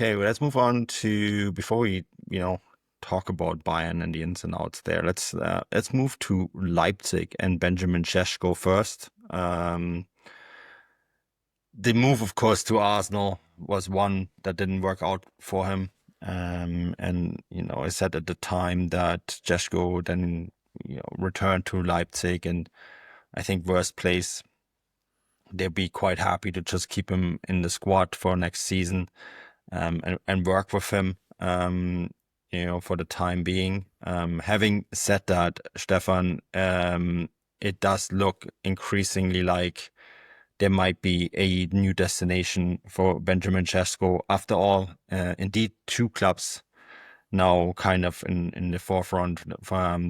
Okay, well, let's move on to before we, talk about Bayern and the ins and outs there. Let's move to Leipzig and Benjamin Sesko first. The move, of course, to Arsenal was one that didn't work out for him. And I said at the time that Sesko then returned to Leipzig, and I think worst place they'd be quite happy to just keep him in the squad for next season, and work with him, for the time being. Having said that, Stefan, it does look increasingly like there might be a new destination for Benjamin Sesko. After all, indeed, two clubs now kind of in the forefront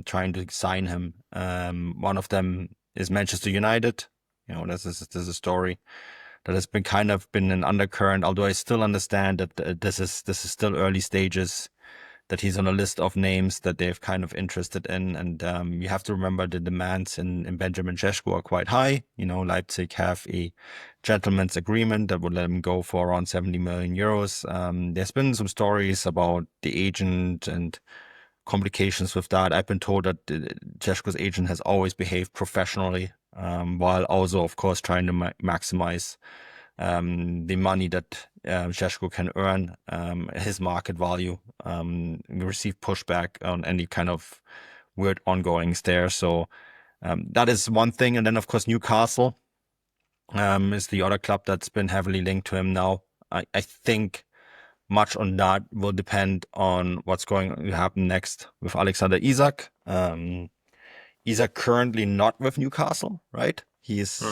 trying to sign him. One of them is Manchester United. This is a story that has been an undercurrent. Although I still understand that this is still early stages. That he's on a list of names that they've kind of interested in, and you have to remember the demands in Benjamin Sesko are quite high. Leipzig have a gentleman's agreement that would let him go for around 70 million euros. There's been some stories about the agent and complications with that. I've been told that Sesko's agent has always behaved professionally, while also, of course, trying to maximize the money that Sesko can earn, his market value. We receive pushback on any kind of weird ongoings there. So that is one thing. And then, of course, Newcastle is the other club that's been heavily linked to him now. I think much on that will depend on what's going to happen next with Alexander Isak. Isak currently not with Newcastle, right? He's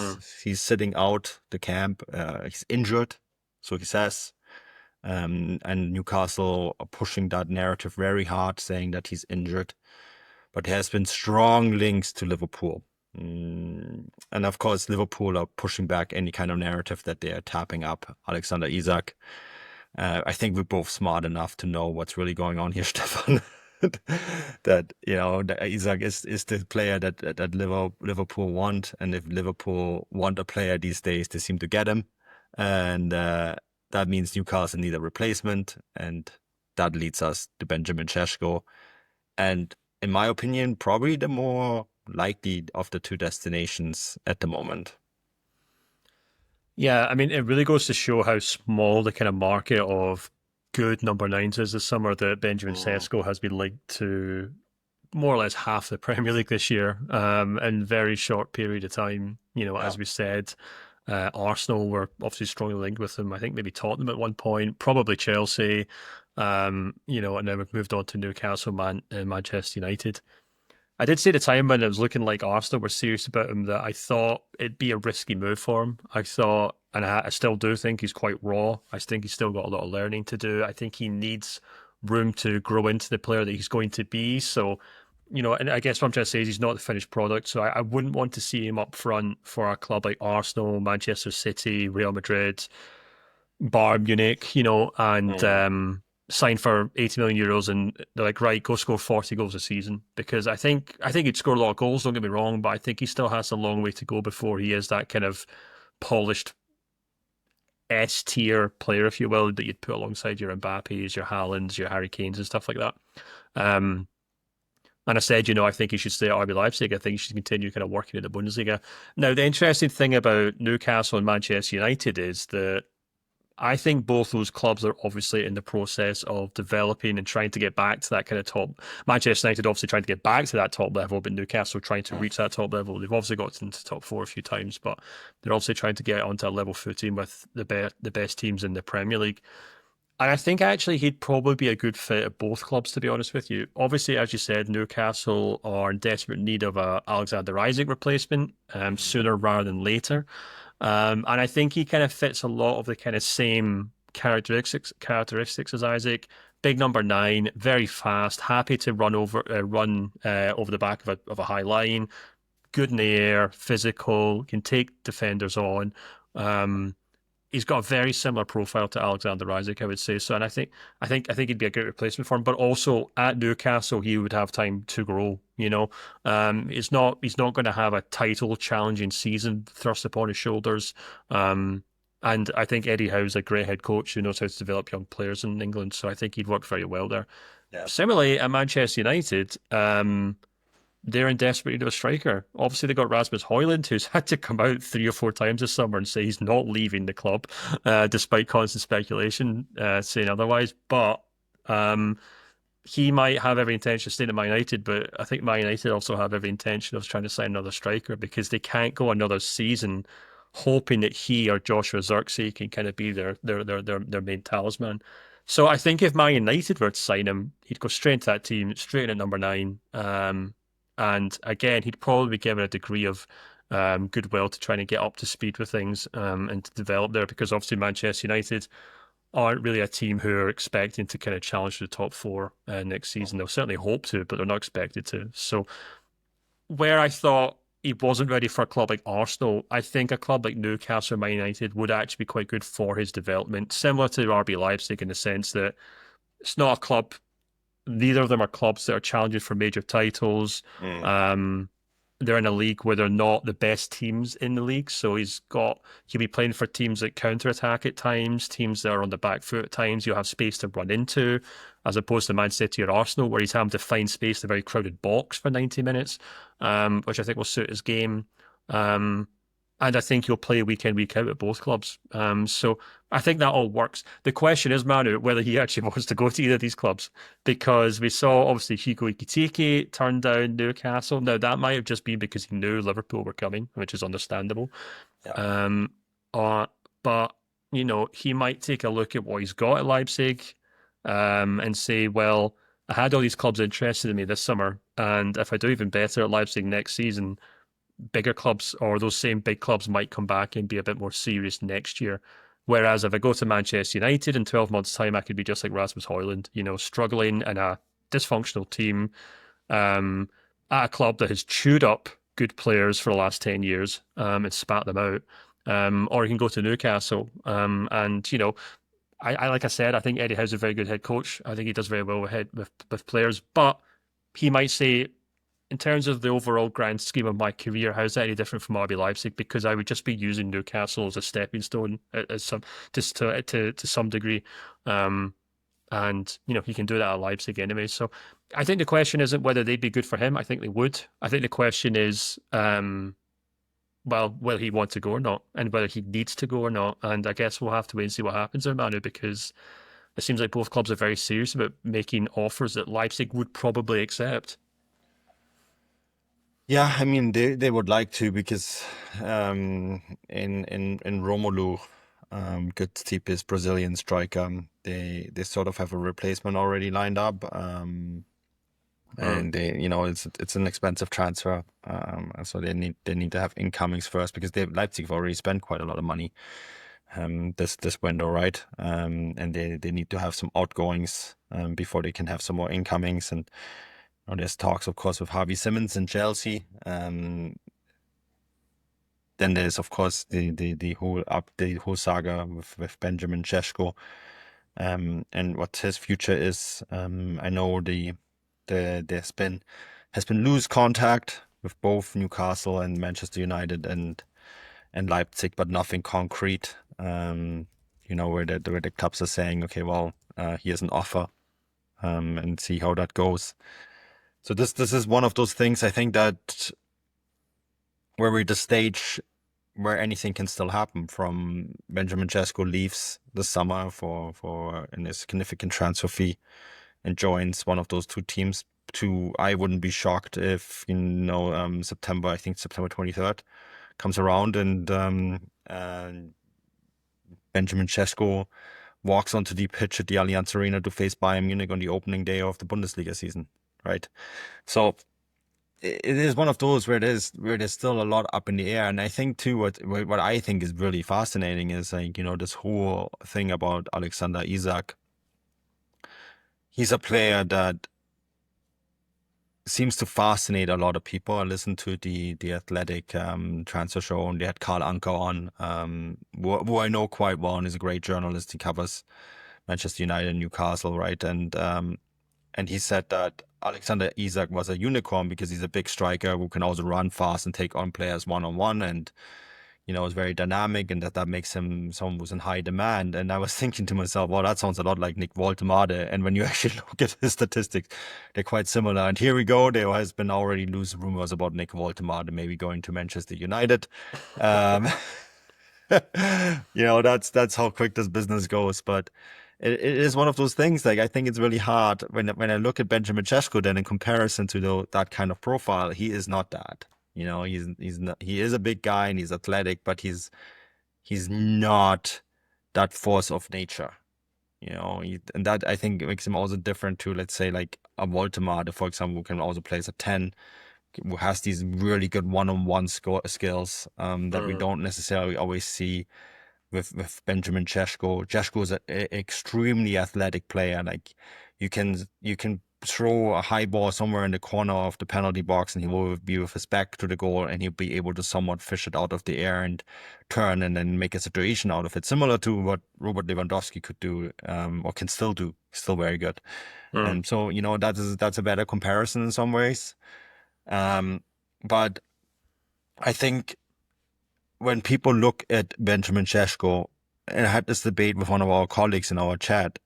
sitting out the camp. He's injured, so he says. And Newcastle are pushing that narrative very hard, saying that he's injured. But there has been strong links to Liverpool. And of course, Liverpool are pushing back any kind of narrative that they are tapping up Alexander Isak. I think we're both smart enough to know what's really going on here, Stefan. That that Isak is the player that Liverpool want, and if Liverpool want a player these days, they seem to get him, and that means Newcastle need a replacement, and that leads us to Benjamin Sesko, and in my opinion, probably the more likely of the two destinations at the moment. Yeah, I mean, it really goes to show how small the kind of market of good number nines is this summer that Benjamin Mm. Sesko has been linked to more or less half the Premier League this year, in a very short period of time. Yeah. As we said, Arsenal were obviously strongly linked with him. I think maybe Tottenham at one point, probably Chelsea, and then we've moved on to Newcastle, and Manchester United. I did say at the time when it was looking like Arsenal were serious about him that I thought it'd be a risky move for him. I thought, and I still do think he's quite raw. I think he's still got a lot of learning to do. I think he needs room to grow into the player that he's going to be. So, and I guess what I'm trying to say is he's not the finished product. So I wouldn't want to see him up front for a club like Arsenal, Manchester City, Real Madrid, Bayern Munich, and Mm. sign for 80 million euros, and they're like, right, go score 40 goals a season. Because I think he'd score a lot of goals, don't get me wrong, but I think he still has a long way to go before he is that kind of polished S tier player, if you will, that you'd put alongside your Mbappes, your Haalands, your Harry Kanes, and stuff like that. Um, and I said, I think he should stay at RB Leipzig. I think he should continue kind of working in the Bundesliga. Now, the interesting thing about Newcastle and Manchester United is that I think both those clubs are obviously in the process of developing and trying to get back to that kind of top. Manchester United obviously trying to get back to that top level, but Newcastle trying to reach that top level. They've obviously got into the top four a few times, but they're obviously trying to get onto a level footing with the best teams in the Premier League. And I think actually he'd probably be a good fit at both clubs, to be honest with you. Obviously, as you said, Newcastle are in desperate need of a Alexander Isak replacement, sooner rather than later. And I think he kind of fits a lot of the kind of same characteristics as Isaac. Big number nine, very fast, happy to run over the back of a high line, good in the air, physical, can take defenders on. He's got a very similar profile to Alexander Isak, I would say. So, and I think he'd be a great replacement for him. But also at Newcastle, he would have time to grow. He's not going to have a title challenging season thrust upon his shoulders. And I think Eddie Howe's a great head coach who knows how to develop young players in England. So I think he'd work very well there. Yeah. Similarly, at Manchester United, they're in desperate need of a striker. Obviously, they got Rasmus Højlund, who's had to come out 3 or 4 times this summer and say he's not leaving the club, despite constant speculation saying otherwise. But he might have every intention of staying at Man United, but I think Man United also have every intention of trying to sign another striker because they can't go another season hoping that he or Joshua Zirkzee can kind of be their main talisman. So I think if Man United were to sign him, he'd go straight into that team, straight in at number 9. And again, he'd probably be given a degree of goodwill to try and get up to speed with things and to develop there because obviously Manchester United aren't really a team who are expecting to kind of challenge the top 4 next season. They'll certainly hope to, but they're not expected to. So where I thought he wasn't ready for a club like Arsenal, I think a club like Newcastle or Man United would actually be quite good for his development, similar to RB Leipzig in the sense that it's not a club. Neither of them are clubs that are challenging for major titles. Mm. They're in a league where they're not the best teams in the league. So he'll be playing for teams that counter attack at times, teams that are on the back foot at times. You'll have space to run into, as opposed to Man City or Arsenal, where he's having to find space in a very crowded box for 90 minutes, which I think will suit his game. And I think he'll play week in, week out at both clubs. So I think that all works. The question is, Manu, whether he actually wants to go to either of these clubs, because we saw obviously Hugo Ekitike turn down Newcastle. Now that might have just been because he knew Liverpool were coming, which is understandable. Yeah. Um, but he might take a look at what he's got at Leipzig, and say, well, I had all these clubs interested in me this summer, and if I do even better at Leipzig next season, bigger clubs or those same big clubs might come back and be a bit more serious next year. Whereas if I go to Manchester United in 12 months' time, I could be just like Rasmus Højlund, struggling in a dysfunctional team, at a club that has chewed up good players for the last 10 years, and spat them out. Or you can go to Newcastle. I like I said, I think Eddie Howe's a very good head coach. I think he does very well with players, but he might say, in terms of the overall grand scheme of my career, how's that any different from RB Leipzig? Because I would just be using Newcastle as a stepping stone, as some just to some degree, and he can do that at Leipzig anyway. So I think the question isn't whether they'd be good for him. I think they would. I think the question is, well, will he want to go or not, and whether he needs to go or not. And I guess we'll have to wait and see what happens there, Manu, because it seems like both clubs are very serious about making offers that Leipzig would probably accept. Yeah, I mean they would like to because in Romelu, Gutsteep is Brazilian striker. They sort of have a replacement already lined up, and it's an expensive transfer, so they need to have incomings first because Leipzig have already spent quite a lot of money this window, right? And they need to have some outgoings before they can have some more incomings. And there's talks, of course, with Harvey Simmons in Chelsea. Then there's, of course, the whole saga with Benjamin Sesko, and what his future is. I know has been loose contact with both Newcastle and Manchester United and Leipzig, but nothing concrete. Where the clubs are saying, okay, well, here's an offer, and see how that goes. So this is one of those things, I think, that where we're at the stage where anything can still happen. From Benjamin Sesko leaves this summer for a significant transfer fee and joins one of those two teams. I wouldn't be shocked if September 23rd comes around and Benjamin Sesko walks onto the pitch at the Allianz Arena to face Bayern Munich on the opening day of the Bundesliga season, right? So it is one of those where there's still a lot up in the air. And I think too, what I think is really fascinating is this whole thing about Alexander Isak. He's a player that seems to fascinate a lot of people. I listened to the Athletic transfer show, and they had Karl Anker on, who I know quite well, and is a great journalist. He covers Manchester United and Newcastle, right? And he said that Alexander Isak was a unicorn because he's a big striker who can also run fast and take on players one-on-one. And is very dynamic, and that makes him someone who's in high demand. And I was thinking to myself, well, that sounds a lot like Nick Woltemade. And when you actually look at his statistics, they're quite similar. And here we go. There has been already loose rumors about Nick Woltemade maybe going to Manchester United. Um, that's how quick this business goes. But it is one of those things. Like, I think it's really hard when I look at Benjamin Sesko, then in comparison to that kind of profile, he is not that. He's not, he is a big guy and he's athletic, but he's not that force of nature. And that I think makes him also different to, let's say, like a Voltemade, for example, who can also play as a 10, who has these really good one-on-one skills that we don't necessarily always see with Benjamin Sesko. Sesko is an extremely athletic player. Like, you can throw a high ball somewhere in the corner of the penalty box and he will be with his back to the goal and he'll be able to somewhat fish it out of the air and turn and then make a situation out of it, similar to what Robert Lewandowski could do, or can still do. Still very good. Mm. And so, that's a better comparison in some ways. But I think when people look at Benjamin Sesko, and I had this debate with one of our colleagues in our chat,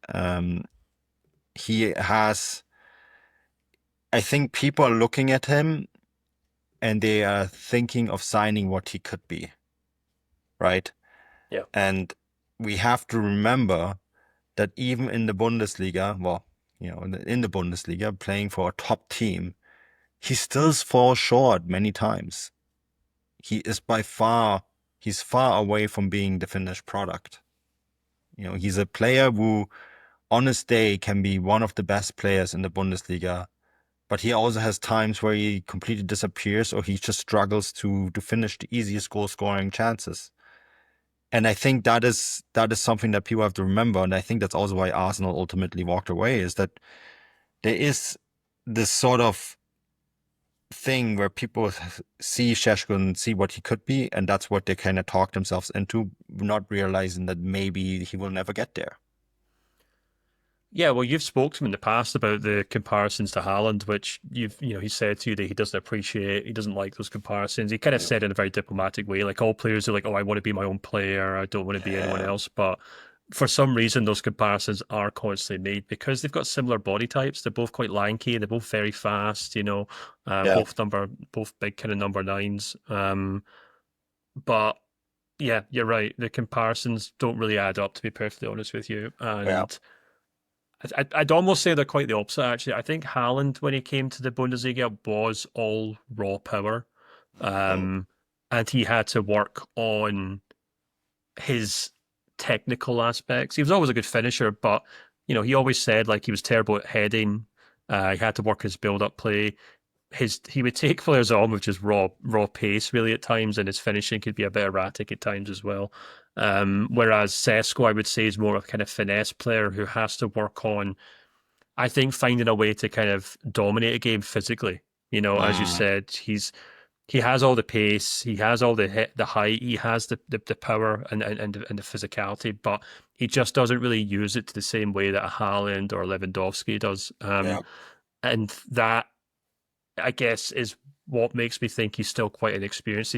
he has, I think people are looking at him and they are thinking of signing what he could be, right? Yeah. And we have to remember that even in the Bundesliga, well, in the Bundesliga, playing for a top team, he still falls short many times. He's far away from being the finished product. He's a player who, on his day, can be one of the best players in the Bundesliga, but he also has times where he completely disappears or he just struggles to finish the easiest goal scoring chances. And I think that is something that people have to remember. And I think that's also why Arsenal ultimately walked away, is that there is this sort of thing where people see Šeško and see what he could be, and that's what they kind of talk themselves into, not realizing that maybe he will never get there. Yeah, well, you've spoken to him in the past about the comparisons to Haaland, which he said to you that he doesn't appreciate, he doesn't like those comparisons. He kind of said in a very diplomatic way, like all players are like, oh, I want to be my own player, I don't want to be anyone else. But for some reason, those comparisons are constantly made because they've got similar body types. They're both quite lanky, they're both very fast, Yeah. both big kind of number nines. But yeah, you're right. The comparisons don't really add up, to be perfectly honest with you. Yeah. And I'd almost say they're quite the opposite, actually. I think Haaland, when he came to the Bundesliga, was all raw power. Mm. And he had to work on his technical aspects. He was always a good finisher, but, he always said, like, he was terrible at heading. He had to work his build-up play. He would take players on with just raw pace really at times, and his finishing could be a bit erratic at times as well. Whereas Sesko, I would say, is more of a kind of finesse player who has to work on, I think, finding a way to kind of dominate a game physically. As you Mm. said, he has all the pace, he has all the height, he has the power and the physicality, but he just doesn't really use it to the same way that a Haaland or Lewandowski does. Yeah. And that, I guess, is what makes me think he's still quite inexperienced.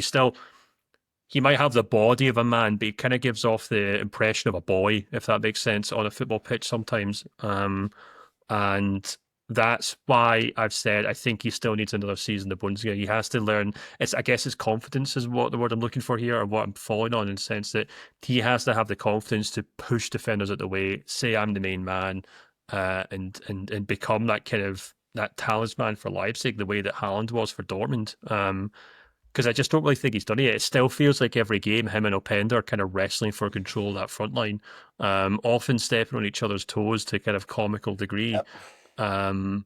He might have the body of a man, but he kind of gives off the impression of a boy, if that makes sense, on a football pitch sometimes. And that's why I've said I think he still needs another season in the Bundesliga. He has to learn. I guess his confidence is what the word I'm looking for here, or what I'm following on, in the sense that he has to have the confidence to push defenders out the way, say I'm the main man, and become that kind of that talisman for Leipzig, the way that Haaland was for Dortmund. Because I just don't really think he's done it yet. It still feels like every game, him and Openda are kind of wrestling for control of that front line, often stepping on each other's toes to kind of comical degree. Yep.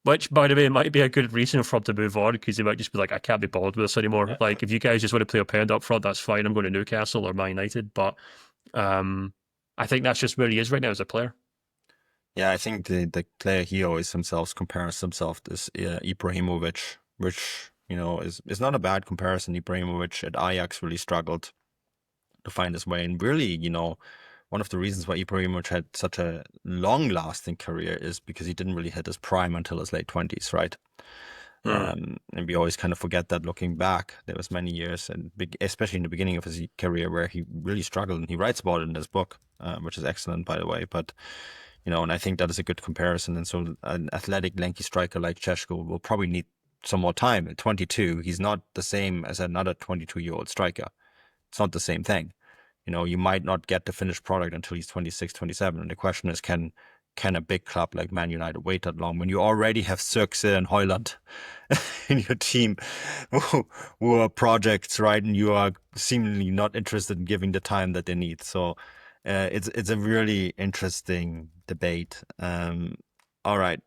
Which, by the way, might be a good reason for him to move on, because he might just be like, I can't be bothered with this anymore. Yeah. Like, if you guys just want to play Openda up front, that's fine. I'm going to Newcastle or Man United. But I think that's just where he is right now as a player. Yeah, I think the player he always compares himself to Ibrahimovic, which, is not a bad comparison. Ibrahimovic at Ajax really struggled to find his way. And really, one of the reasons why Ibrahimovic had such a long-lasting career is because he didn't really hit his prime until his late 20s, right? Mm. And we always kind of forget that looking back. There was many years, and especially in the beginning of his career, where he really struggled, and he writes about it in his book, which is excellent, by the way. But and I think that is a good comparison. And so, an athletic, lanky striker like Chesko will probably need some more time. At 22, he's not the same as another 22-year-old striker. It's not the same thing. You might not get the finished product until he's 26, 27. And the question is, can a big club like Man United wait that long when you already have Zirkzee and Højlund in your team who are projects, right? And you are seemingly not interested in giving the time that they need. So it's a really interesting debate. All right.